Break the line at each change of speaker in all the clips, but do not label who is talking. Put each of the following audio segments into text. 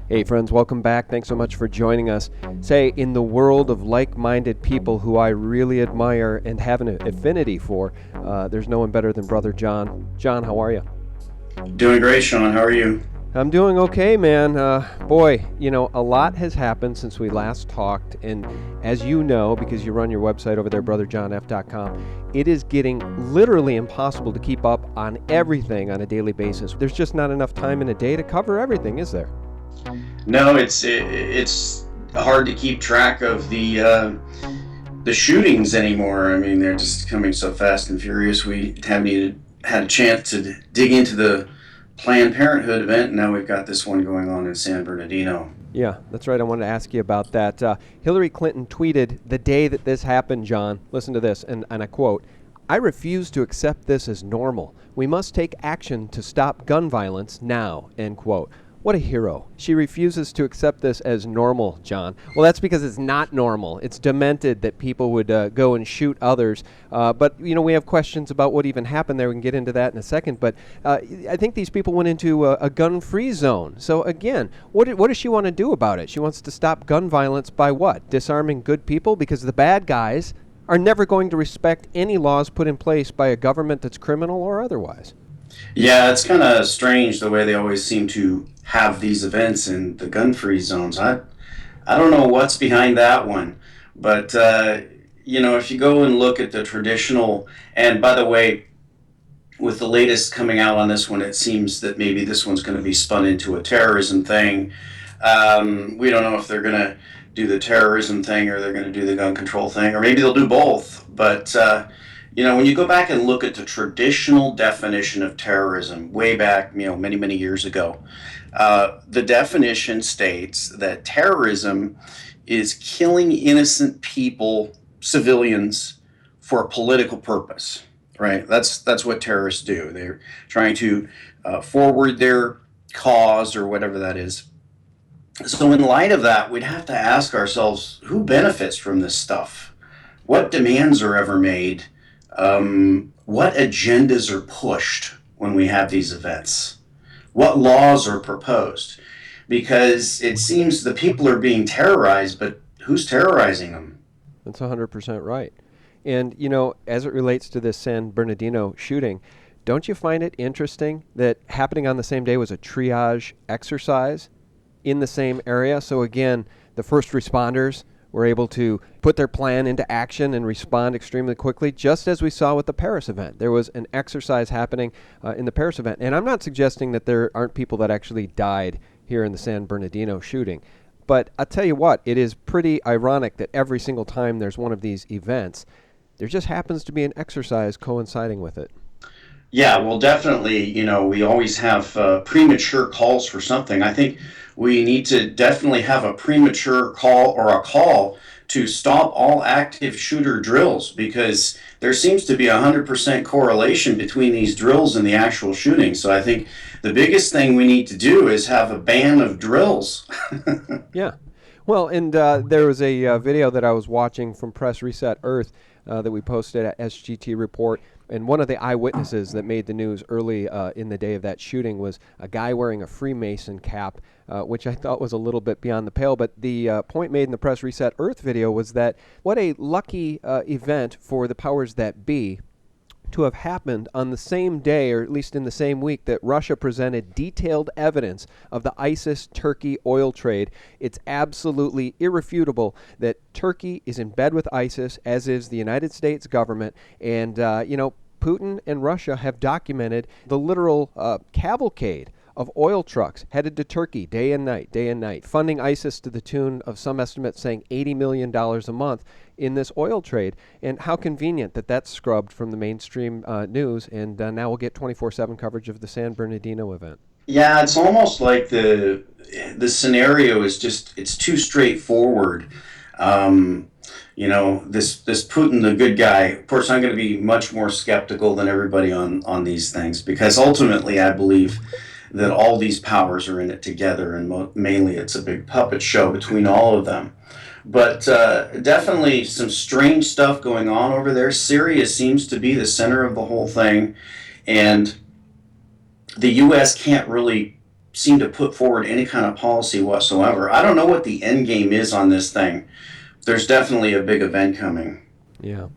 Hey friends, welcome back. Thanks so much for joining us. Say, in the world of like-minded people who I really admire and have an affinity for, there's no one better than Brother John. John, how are you?
Doing great, Sean. How are you?
I'm doing okay, man. Boy, a lot has happened since we last talked, and as you know, because you run your website over there, BrotherJohnF.com, it is getting literally impossible to keep up on everything on a daily basis. There's just not enough time in a day to cover everything, is there?
No, it's hard to keep track of the shootings anymore. I mean, they're just coming so fast and furious. We haven't even had a chance to dig into the Planned Parenthood event, and now we've got this one going on in San Bernardino.
Yeah, that's right. I wanted to ask you about that. Hillary Clinton tweeted the day that this happened, John. Listen to this, and I quote, "I refuse to accept this as normal. We must take action to stop gun violence now," end quote. What a hero. She refuses to accept this as normal, John. Well, that's because it's not normal. It's demented that people would go and shoot others. But we have questions about what even happened there. We can get into that in a second. But I think these people went into a gun-free zone. So, again, what does she want to do about it? She wants to stop gun violence by what? Disarming good people? Because the bad guys are never going to respect any laws put in place by a government that's criminal or otherwise.
Yeah, it's kind of strange the way they always seem to have these events in the gun-free zones. I don't know what's behind that one, but if you go and look at the traditional, and by the way, with the latest coming out on this one, it seems that maybe this one's going to be spun into a terrorism thing. We don't know if they're going to do the terrorism thing or they're going to do the gun control thing, or maybe they'll do both. But when you go back and look at the traditional definition of terrorism, way back, many, many years ago, the definition states that terrorism is killing innocent people, civilians, for a political purpose, right? That's what terrorists do. They're trying to forward their cause or whatever that is. So in light of that, we'd have to ask ourselves, who benefits from this stuff? What demands are ever made? What agendas are pushed when we have these events? What laws are proposed? Because it seems the people are being terrorized, but who's terrorizing them?
That's 100% right. And, as it relates to this San Bernardino shooting, don't you find it interesting that happening on the same day was a triage exercise in the same area? So again, the first responders were able to put their plan into action and respond extremely quickly, just as we saw with the Paris event. There was an exercise happening in the Paris event. And I'm not suggesting that there aren't people that actually died here in the San Bernardino shooting. But I'll tell you what, it is pretty ironic that every single time there's one of these events, there just happens to be an exercise coinciding with it.
Yeah, well, definitely, we always have premature calls for something. I think we need to definitely have a premature call or a call to stop all active shooter drills, because there seems to be 100% correlation between these drills and the actual shooting. So I think the biggest thing we need to do is have a ban of drills.
Yeah. Well, and there was a video that I was watching from Press Reset Earth that we posted at SGTreport. And one of the eyewitnesses that made the news early in the day of that shooting was a guy wearing a Freemason cap, which I thought was a little bit beyond the pale. But the point made in the Press Reset Earth video was that what a lucky event for the powers that be to have happened on the same day, or at least in the same week, that Russia presented detailed evidence of the ISIS-Turkey oil trade. It's absolutely irrefutable that Turkey is in bed with ISIS, as is the United States government. And, Putin and Russia have documented the literal cavalcade of oil trucks headed to Turkey day and night, funding ISIS to the tune of some estimates saying $80 million a month in this oil trade. And how convenient that that's scrubbed from the mainstream news, and now we'll get 24/7 coverage of the San Bernardino event.
Yeah, it's almost like the scenario is it's too straightforward. This Putin, the good guy. Of course, I'm going to be much more skeptical than everybody on these things, because ultimately I believe that all these powers are in it together, and mainly it's a big puppet show between all of them. But definitely some strange stuff going on over there. Syria seems to be the center of the whole thing, and the U.S. can't really seem to put forward any kind of policy whatsoever. I don't know what the end game is on this thing. There's definitely a big event coming.
Yeah.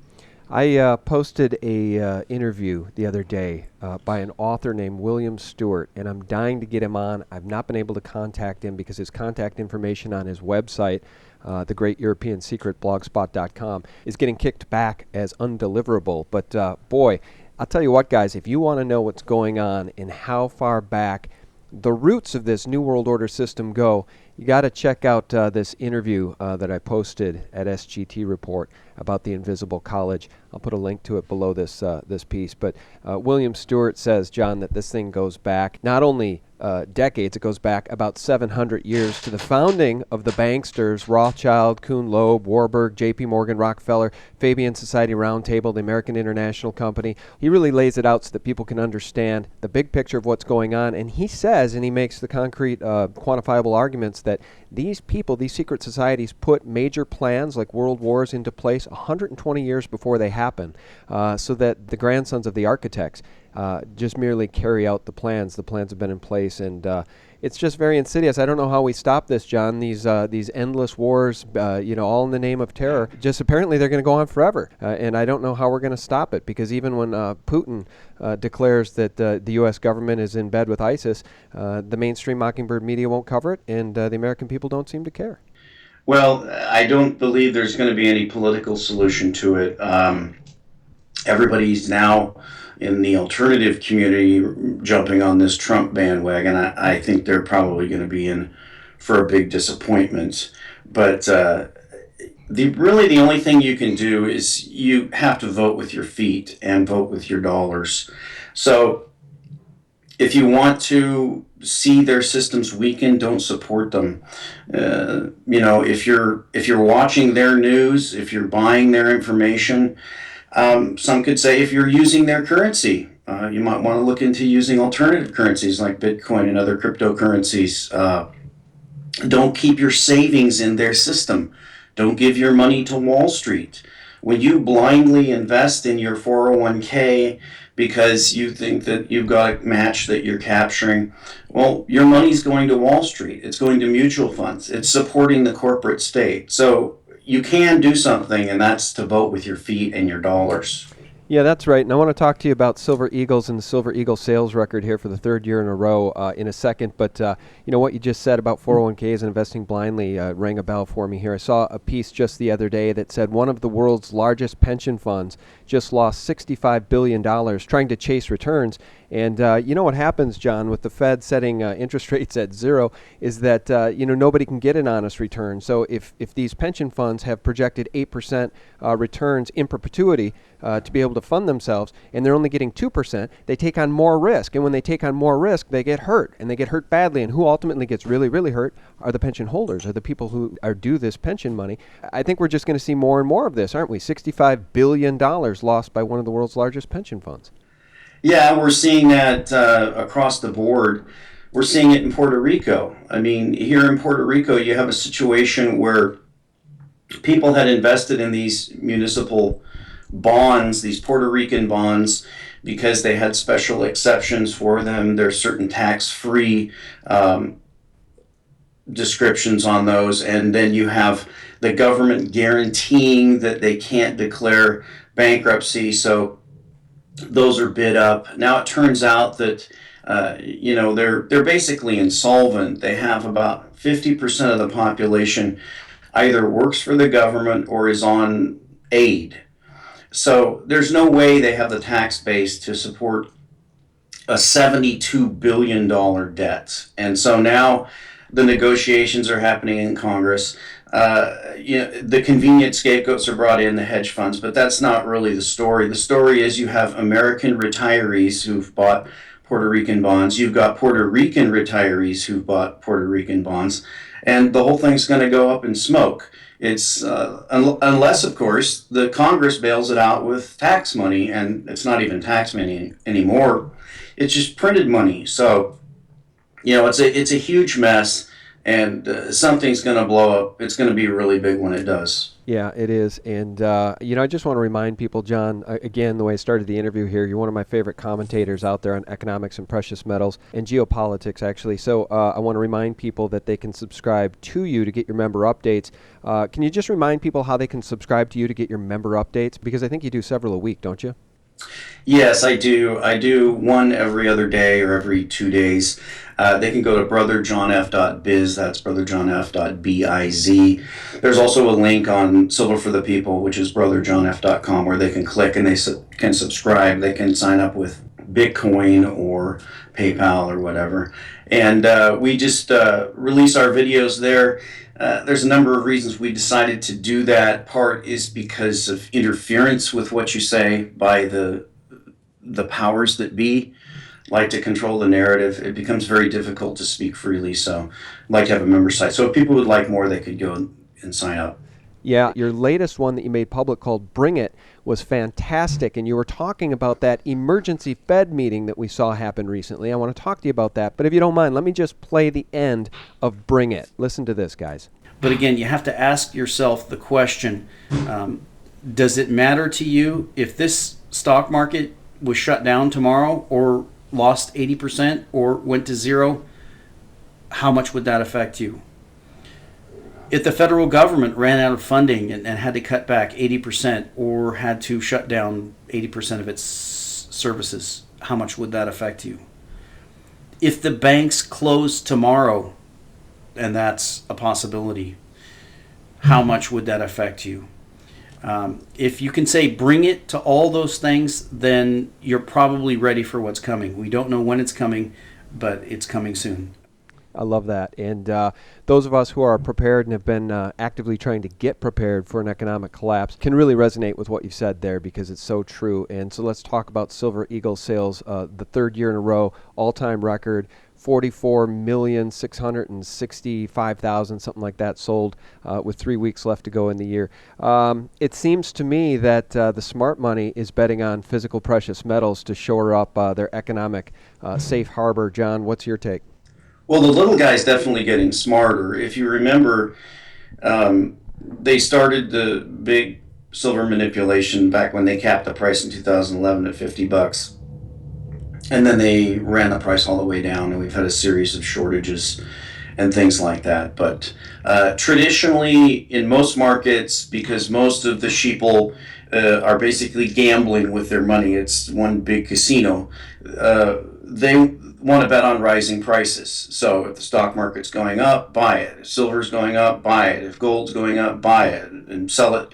I posted a interview the other day by an author named William Stewart, and I'm dying to get him on. I've not been able to contact him because his contact information on his website, the Great European Secret blogspot.com, is getting kicked back as undeliverable. But boy, I'll tell you what, guys, if you want to know what's going on and how far back the roots of this New World Order system go, you got to check out this interview that I posted at SGTreport about the Invisible College. I'll put a link to it below this piece. But William Stewart says, John, that this thing goes back not only decades, it goes back about 700 years to the founding of the banksters, Rothschild, Kuhn Loeb, Warburg, J.P. Morgan, Rockefeller, Fabian Society Roundtable, the American International Company. He really lays it out so that people can understand the big picture of what's going on. And he says, and he makes the concrete, quantifiable arguments that these people, these secret societies, put major plans like world wars into place 120 years before they happen, so that the grandsons of the architects just merely carry out the plans. The plans have been in place, and it's just very insidious. I don't know how we stop this, John. These endless wars, all in the name of terror. Just apparently they're going to go on forever, and I don't know how we're going to stop it, because even when Putin declares that the U.S. government is in bed with ISIS, the mainstream Mockingbird media won't cover it, and the American people don't seem to care.
Well, I don't believe there's going to be any political solution to it. Everybody's now in the alternative community jumping on this Trump bandwagon. I think they're probably going to be in for a big disappointment. But the only thing you can do is you have to vote with your feet and vote with your dollars. So if you want to see their systems weaken, don't support them. If you're watching their news, if you're buying their information, some could say if you're using their currency, you might want to look into using alternative currencies like Bitcoin and other cryptocurrencies. Don't keep your savings in their system. Don't give your money to Wall Street. When you blindly invest in your 401k because you think that you've got a match that you're capturing, well, your money's going to Wall Street. It's going to mutual funds. It's supporting the corporate state. So you can do something, and that's to vote with your feet and your dollars.
Yeah, that's right. And I want to talk to you about Silver Eagles and the Silver Eagle sales record here for the third year in a row in a second. But what you just said about 401ks and investing blindly rang a bell for me here. I saw a piece just the other day that said one of the world's largest pension funds just lost $65 billion trying to chase returns. And you know what happens, John, with the Fed setting interest rates at zero is that nobody can get an honest return. So if these pension funds have projected 8% returns in perpetuity to be able to fund themselves, and they're only getting 2%, they take on more risk. And when they take on more risk, they get hurt, and they get hurt badly. And who ultimately gets really, really hurt are the pension holders, are the people who are due this pension money. I think we're just going to see more and more of this, aren't we? $65 billion lost by one of the world's largest pension funds.
Yeah, we're seeing that across the board. We're seeing it in Puerto Rico. I mean, here in Puerto Rico, you have a situation where people had invested in these municipal bonds, these Puerto Rican bonds, because they had special exceptions for them. There's certain tax-free descriptions on those, and then you have the government guaranteeing that they can't declare bankruptcy, so those are bid up. Now it turns out that they're basically insolvent. They have about 50% of the population either works for the government or is on aid. So there's no way they have the tax base to support a $72 billion debt. And so now the negotiations are happening in Congress. The convenient scapegoats are brought in, the hedge funds, but that's not really the story. The story is you have American retirees who've bought Puerto Rican bonds. You've got Puerto Rican retirees who've bought Puerto Rican bonds, and the whole thing's going to go up in smoke. It's unless, of course, the Congress bails it out with tax money, and it's not even tax money anymore. It's just printed money. So, it's a huge mess. and something's going to blow up. It's going to be really big when it does.
Yeah, it is. And, I just want to remind people, John, again, the way I started the interview here, you're one of my favorite commentators out there on economics and precious metals and geopolitics, actually. So I want to remind people that they can subscribe to you to get your member updates. Can you just remind people how they can subscribe to you to get your member updates? Because I think you do several a week, don't you?
Yes, I do. I do one every other day or every 2 days. They can go to brotherjohnf.biz. That's brotherjohnf.biz. There's also a link on Silver for the People, which is brotherjohnf.com, where they can click and they can subscribe. They can sign up with Bitcoin or PayPal or whatever. And we just release our videos there. There's a number of reasons we decided to do that. Part is because of interference with what you say by the powers that be, like to control the narrative. It becomes very difficult to speak freely. So I'd like to have a member site. So if people would like more, they could go and sign up.
Yeah, your latest one that you made public called Bring It was fantastic, and you were talking about that emergency Fed meeting that we saw happen recently. I want to talk to you about that, but if you don't mind, let me just play the end of Bring It. Listen to this, guys.
But again, you have to ask yourself the question, does it matter to you if this stock market was shut down tomorrow or lost 80% or went to zero? How much would that affect you? If the federal government ran out of funding and had to cut back 80% or had to shut down 80% of its services, how much would that affect you? If the banks closed tomorrow, and that's a possibility, how much would that affect you? If you can say bring it to all those things, then you're probably ready for what's coming. We don't know when it's coming, but it's coming soon.
I love that. And those of us who are prepared and have been actively trying to get prepared for an economic collapse can really resonate with what you said there, because it's so true. And so let's talk about Silver Eagle sales, the third year in a row, all-time record. 44,665,000, something like that, sold with 3 weeks left to go in the year. It seems to me that the smart money is betting on physical precious metals to shore up their economic safe harbor. John, what's your take?
Well, the little guy's definitely getting smarter. If you remember, they started the big silver manipulation back when they capped the price in 2011 at $50. And then they ran the price all the way down, and we've had a series of shortages and things like that. But traditionally, in most markets, because most of the sheeple are basically gambling with their money, it's one big casino, they want to bet on rising prices. So if the stock market's going up, buy it. If silver's going up, buy it. If gold's going up, buy it and sell it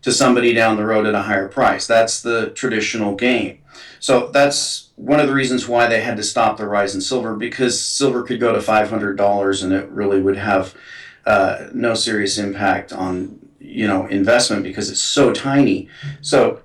to somebody down the road at a higher price. That's the traditional game. So that's one of the reasons why they had to stop the rise in silver, because silver could go to $500 and it really would have no serious impact on investment, because it's so tiny. So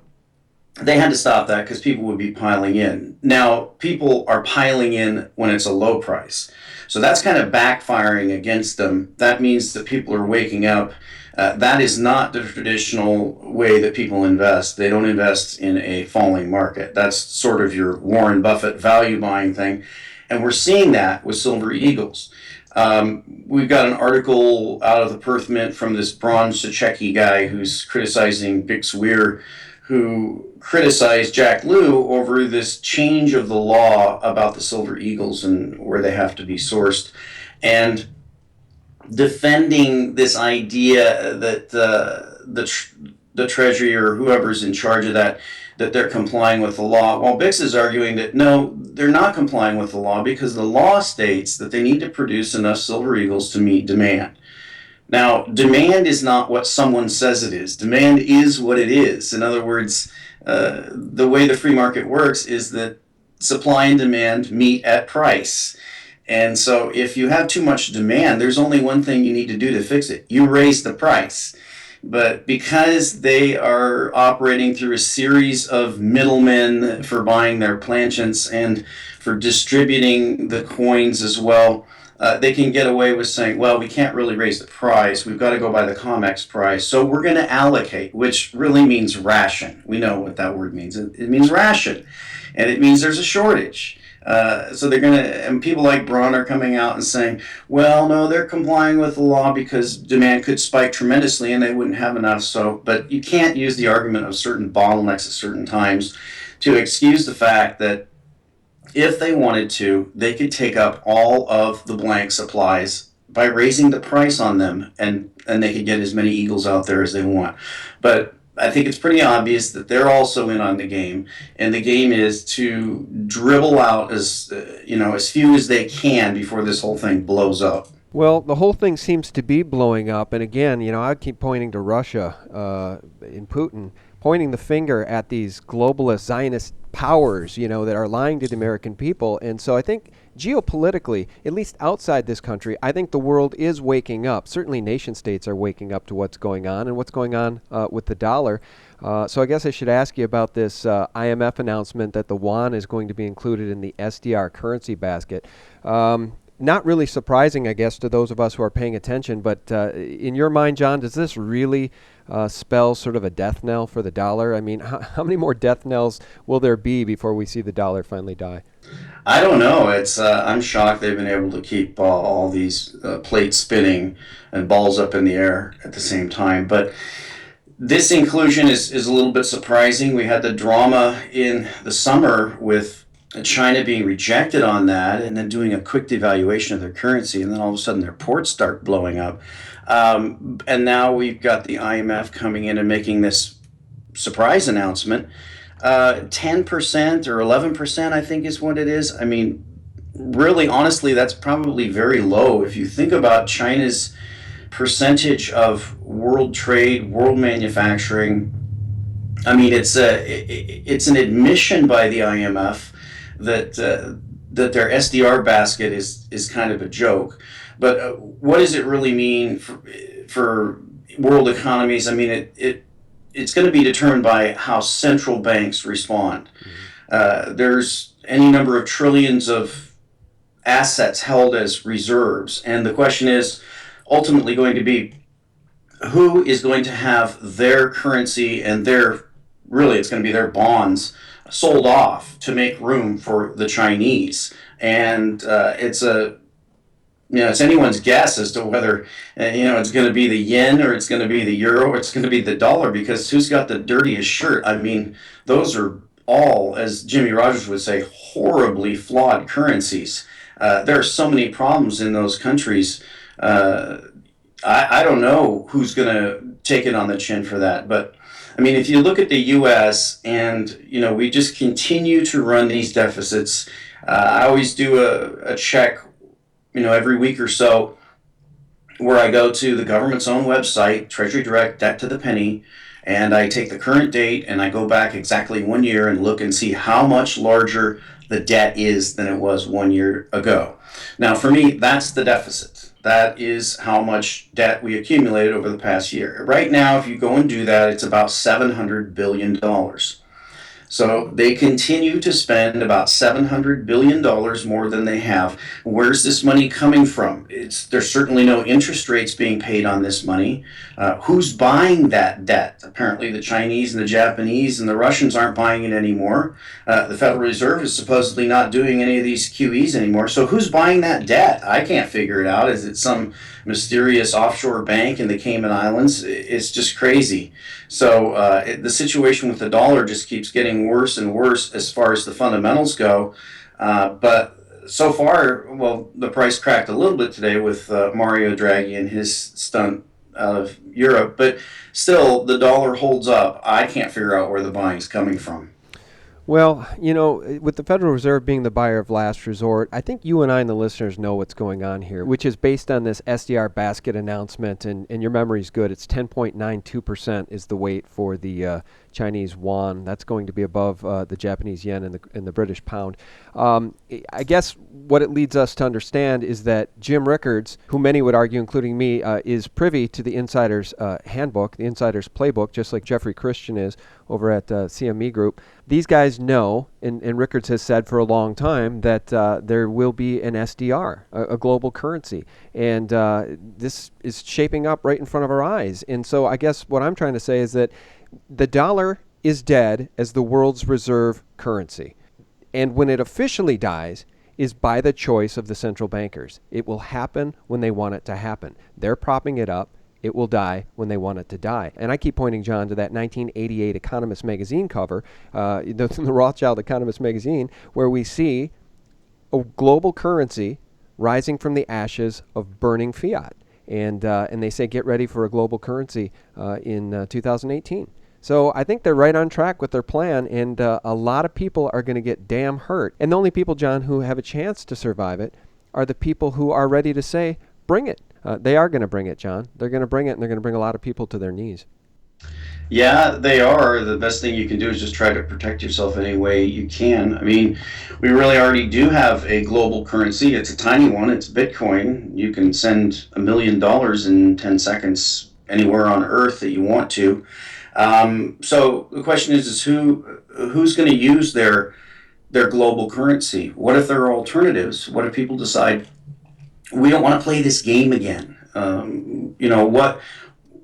they had to stop that because people would be piling in. Now, people are piling in when it's a low price. So that's kind of backfiring against them. That means that people are waking up. That is not the traditional way that people invest. They don't invest in a falling market. That's sort of your Warren Buffett value buying thing. And we're seeing that with Silver Eagles. We've got an article out of the Perth Mint from this Bron Sachecki guy who's criticizing Bix Weir, who criticized Jack Lew over this change of the law about the Silver Eagles and where they have to be sourced, and defending this idea that the Treasury or whoever's in charge of that they're complying with the law. While Bix is arguing that no, they're not complying with the law, because the law states that they need to produce enough Silver Eagles to meet demand. Now, demand is not what someone says it is. Demand is what it is. In other words, the way the free market works is that supply and demand meet at price. And so if you have too much demand, there's only one thing you need to do to fix it. You raise the price. But because they are operating through a series of middlemen for buying their planchets and for distributing the coins as well, they can get away with saying, well, we can't really raise the price. We've got to go by the COMEX price. So we're going to allocate, which really means ration. We know what that word means. It means ration. And it means there's a shortage. So they're going to, and people like Braun are coming out and saying, well, no, they're complying with the law because demand could spike tremendously and they wouldn't have enough. So, but you can't use the argument of certain bottlenecks at certain times to excuse the fact that if they wanted to, they could take up all of the blank supplies by raising the price on them, and they could get as many eagles out there as they want. But I think it's pretty obvious that they're also in on the game, and the game is to dribble out as few as they can before this whole thing blows up.
Well, the whole thing seems to be blowing up, and again, I keep pointing to Russia in Putin, pointing the finger at these globalist Zionist powers, that are lying to the American people. And so I think geopolitically, at least outside this country, I think the world is waking up. Certainly nation states are waking up to what's going on and what's going on with the dollar. So I guess I should ask you about this IMF announcement that the yuan is going to be included in the SDR currency basket. Not really surprising, I guess, to those of us who are paying attention, but in your mind, John, does this really spell sort of a death knell for the dollar? I mean, how many more death knells will there be before we see the dollar finally die?
I don't know. I'm shocked they've been able to keep all these plates spinning and balls up in the air at the same time. But this inclusion is a little bit surprising. We had the drama in the summer with China being rejected on that and then doing a quick devaluation of their currency, and then all of a sudden their ports start blowing up. And now we've got the IMF coming in and making this surprise announcement. 10% or 11%, I think is what it is. I mean, really, honestly, that's probably very low. If you think about China's percentage of world trade, world manufacturing, I mean, it's an admission by the IMF that their SDR basket is kind of a joke. But what does it really mean for world economies? I mean, it's going to be determined by how central banks respond. There's any number of trillions of assets held as reserves, and the question is ultimately going to be who is going to have their currency and it's going to be their bonds sold off to make room for the Chinese. And it's anyone's guess as to whether it's going to be the yen or it's going to be the euro or it's going to be the dollar, because who's got the dirtiest shirt? I mean, those are all, as Jimmy Rogers would say, horribly flawed currencies. There are so many problems in those countries. I don't know who's going to take it on the chin for that, but I mean, if you look at the U.S. and, we just continue to run these deficits. I always do a check, every week or so, where I go to the government's own website, Treasury Direct, debt to the penny, and I take the current date and I go back exactly 1 year and look and see how much larger the debt is than it was 1 year ago. Now, for me, that's the deficit. That is how much debt we accumulated over the past year. Right now, if you go and do that, it's about $700 billion. So they continue to spend about $700 billion more than they have. Where's this money coming from? There's certainly no interest rates being paid on this money. Who's buying that debt? Apparently the Chinese and the Japanese and the Russians aren't buying it anymore. The Federal Reserve is supposedly not doing any of these QEs anymore. So who's buying that debt? I can't figure it out. Is it some mysterious offshore bank in the Cayman Islands? It's just crazy. So the situation with the dollar just keeps getting worse and worse as far as the fundamentals go. But so far, well, the price cracked a little bit today with Mario Draghi and his stunt out of Europe. But still, the dollar holds up. I can't figure out where the buying's coming from.
Well, with the Federal Reserve being the buyer of last resort, I think you and I and the listeners know what's going on here, which is based on this SDR basket announcement, and your memory's good. It's 10.92% is the weight for the Chinese yuan. That's going to be above the Japanese yen and the British pound. I guess what it leads us to understand is that Jim Rickards, who many would argue, including me, is privy to the Insider's handbook, the Insider's playbook, just like Jeffrey Christian is over at CME Group. These guys know, and Rickards has said for a long time, that there will be an SDR, a global currency. And this is shaping up right in front of our eyes. And so I guess what I'm trying to say is that the dollar is dead as the world's reserve currency. And when it officially dies is by the choice of the central bankers. It will happen when they want it to happen. They're propping it up. It will die when they want it to die. And I keep pointing, John, to that 1988 Economist magazine cover, the Rothschild Economist magazine, where we see a global currency rising from the ashes of burning fiat. And they say get ready for a global currency in 2018. So I think they're right on track with their plan, and a lot of people are going to get damn hurt. And the only people, John, who have a chance to survive it are the people who are ready to say, bring it. They are going to bring it, John. They're going to bring it, and they're going to bring a lot of people to their knees.
Yeah, they are. The best thing you can do is just try to protect yourself any way you can. I mean, we really already do have a global currency. It's a tiny one. It's Bitcoin. You can send $1 million in 10 seconds anywhere on Earth that you want to. So the question is who's going to use their global currency? What if there are alternatives? What if people decide we don't want to play this game again?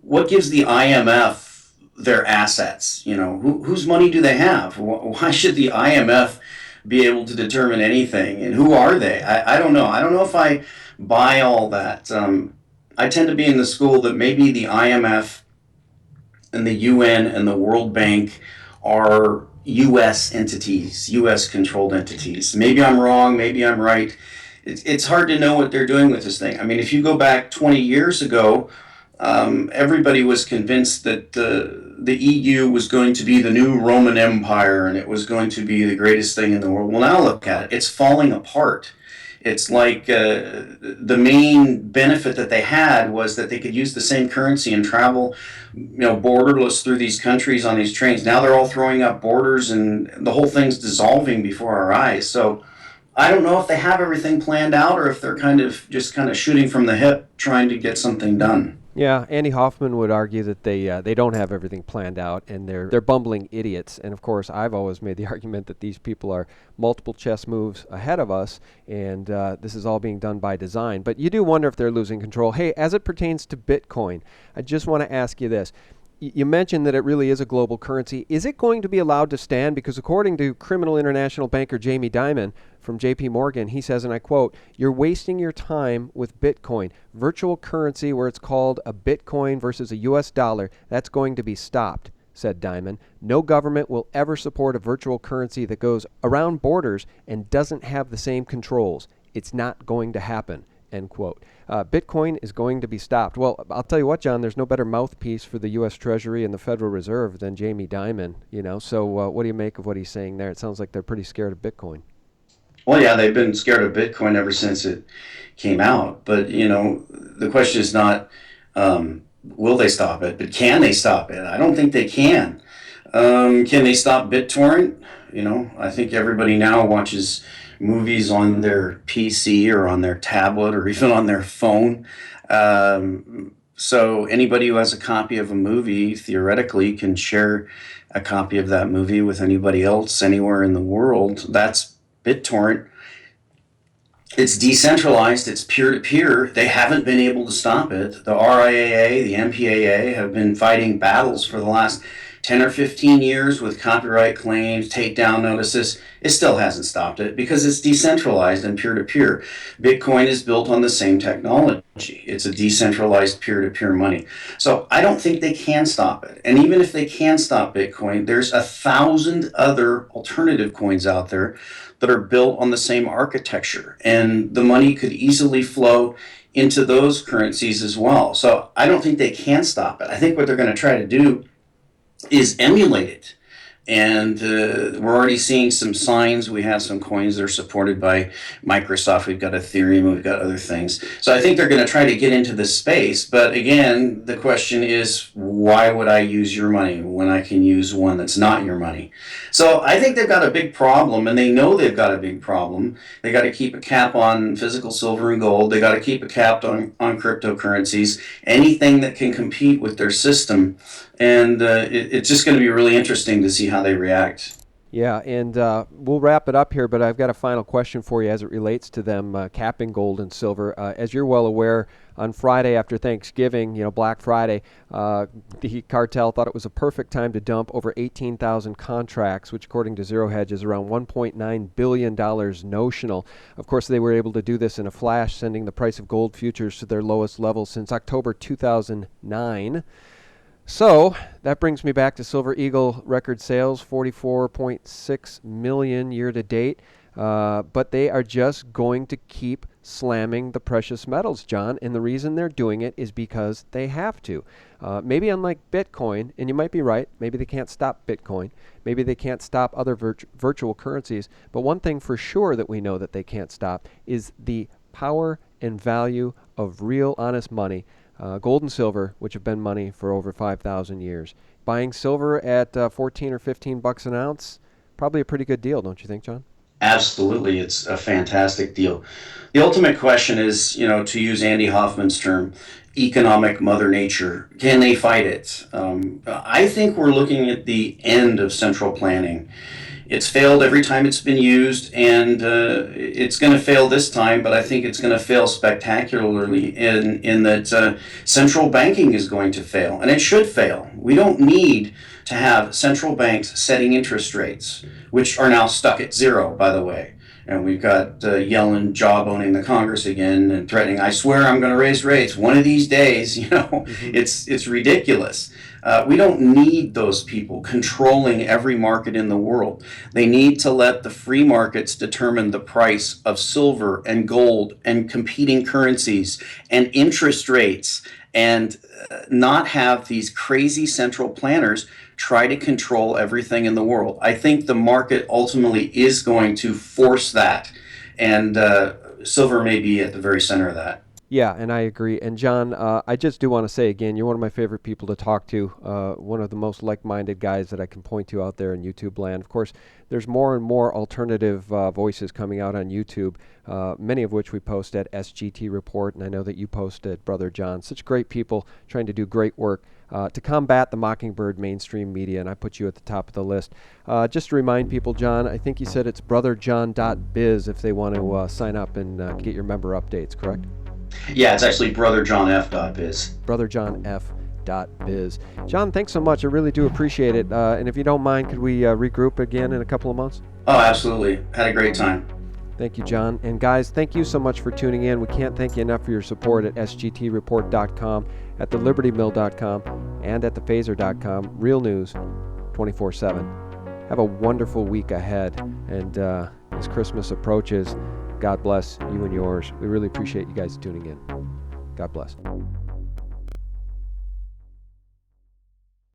What gives the IMF their assets? Whose money do they have? Why should the IMF be able to determine anything? And who are they? I don't know. I don't know if I buy all that. I tend to be in the school that maybe the IMF and the UN and the World Bank are U.S. entities, U.S. controlled entities. Maybe I'm wrong. Maybe I'm right. It's hard to know what they're doing with this thing. I mean, if you go back 20 years ago, everybody was convinced that the EU was going to be the new Roman Empire and it was going to be the greatest thing in the world. Well, now look at it. It's falling apart. It's like the main benefit that they had was that they could use the same currency and travel, borderless through these countries on these trains. Now they're all throwing up borders and the whole thing's dissolving before our eyes. So I don't know if they have everything planned out or if they're kind of shooting from the hip, trying to get something done.
Yeah, Andy Hoffman would argue that they don't have everything planned out and they're bumbling idiots. And of course, I've always made the argument that these people are multiple chess moves ahead of us, and this is all being done by design. But you do wonder if they're losing control. Hey, as it pertains to Bitcoin, I just want to ask you this. You mentioned that it really is a global currency. Is it going to be allowed to stand? Because according to criminal international banker Jamie Dimon from JP Morgan, he says, and I quote, "You're wasting your time with Bitcoin. Virtual currency where it's called a Bitcoin versus a US dollar, that's going to be stopped," said Dimon. "No government will ever support a virtual currency that goes around borders and doesn't have the same controls. It's not going to happen," end quote. Bitcoin is going to be stopped. Well, I'll tell you what, John, there's no better mouthpiece for the U.S. Treasury and the Federal Reserve than Jamie Dimon, So what do you make of what he's saying there? It sounds like they're pretty scared of Bitcoin.
Well, yeah, they've been scared of Bitcoin ever since it came out. But, the question is not will they stop it, but can they stop it? I don't think they can. Can they stop BitTorrent? I think everybody now watches movies on their PC or on their tablet or even on their phone. So anybody who has a copy of a movie theoretically can share a copy of that movie with anybody else anywhere in the world. That's BitTorrent. It's decentralized, it's peer-to-peer. They haven't been able to stop it. The RIAA, the MPAA have been fighting battles for the last 10 or 15 years with copyright claims, takedown notices. It still hasn't stopped it because it's decentralized and peer-to-peer. Bitcoin is built on the same technology. It's a decentralized peer-to-peer money. So I don't think they can stop it. And even if they can stop Bitcoin, there's 1,000 other alternative coins out there that are built on the same architecture. And the money could easily flow into those currencies as well. So I don't think they can stop it. I think what they're going to try to do is emulate it. And we're already seeing some signs. We have some coins that are supported by Microsoft. We've got Ethereum. We've got other things. So I think they're going to try to get into this space. But again, the question is, why would I use your money when I can use one that's not your money? So I think they've got a big problem, and they know they've got a big problem. They got to keep a cap on physical silver and gold. They got to keep a cap on cryptocurrencies, anything that can compete with their system. And it's just going to be really interesting to see how they react.
Yeah, and we'll wrap it up here, but I've got a final question for you as it relates to them capping gold and silver. As you're well aware, on Friday after Thanksgiving, Black Friday, the cartel thought it was a perfect time to dump over 18,000 contracts, which according to Zero Hedge is around $1.9 billion notional. Of course, they were able to do this in a flash, sending the price of gold futures to their lowest level since October 2009. So that brings me back to Silver Eagle record sales, 44.6 million year to date. But they are just going to keep slamming the precious metals, John. And the reason they're doing it is because they have to. Maybe unlike Bitcoin, and you might be right, maybe they can't stop Bitcoin. Maybe they can't stop other virtual currencies. But one thing for sure that we know that they can't stop is the power and value of real honest money. Gold and silver, which have been money for over 5,000 years. Buying silver at 14 or 15 bucks an ounce, probably a pretty good deal, don't you think, John?
Absolutely, it's a fantastic deal. The ultimate question is, to use Andy Hoffman's term, economic mother nature. Can they fight it? I think we're looking at the end of central planning. It's failed every time it's been used, and it's going to fail this time, but I think it's going to fail spectacularly in that central banking is going to fail, and it should fail. We don't need to have central banks setting interest rates, which are now stuck at zero, by the way. And we've got Yellen jawboning the Congress again and threatening, I swear I'm going to raise rates one of these days. It's ridiculous. We don't need those people controlling every market in the world. They need to let the free markets determine the price of silver and gold and competing currencies and interest rates, and not have these crazy central planners try to control everything in the world. I think the market ultimately is going to force that, and silver may be at the very center of that.
Yeah, and I agree. And John, I just do want to say again, you're one of my favorite people to talk to, one of the most like-minded guys that I can point to out there in YouTube land. Of course, there's more and more alternative voices coming out on YouTube, many of which we post at SGTreport, and I know that you post at Brother John. Such great people trying to do great work to combat the Mockingbird mainstream media, and I put you at the top of the list. Just to remind people, John, I think you said it's BrotherJohn.biz if they want to sign up and get your member updates, correct?
Yeah, it's actually BrotherJohnF.biz.
BrotherJohnF.biz. John, thanks so much. I really do appreciate it. And if you don't mind, could we regroup again in a couple of months?
Oh, absolutely. Had a great time.
Thank you, John. And guys, thank you so much for tuning in. We can't thank you enough for your support at SGTreport.com, at thelibertymill.com, and at thephaser.com. Real news 24/7. Have a wonderful week ahead. And as Christmas approaches, God bless you and yours. We really appreciate you guys tuning in. God bless.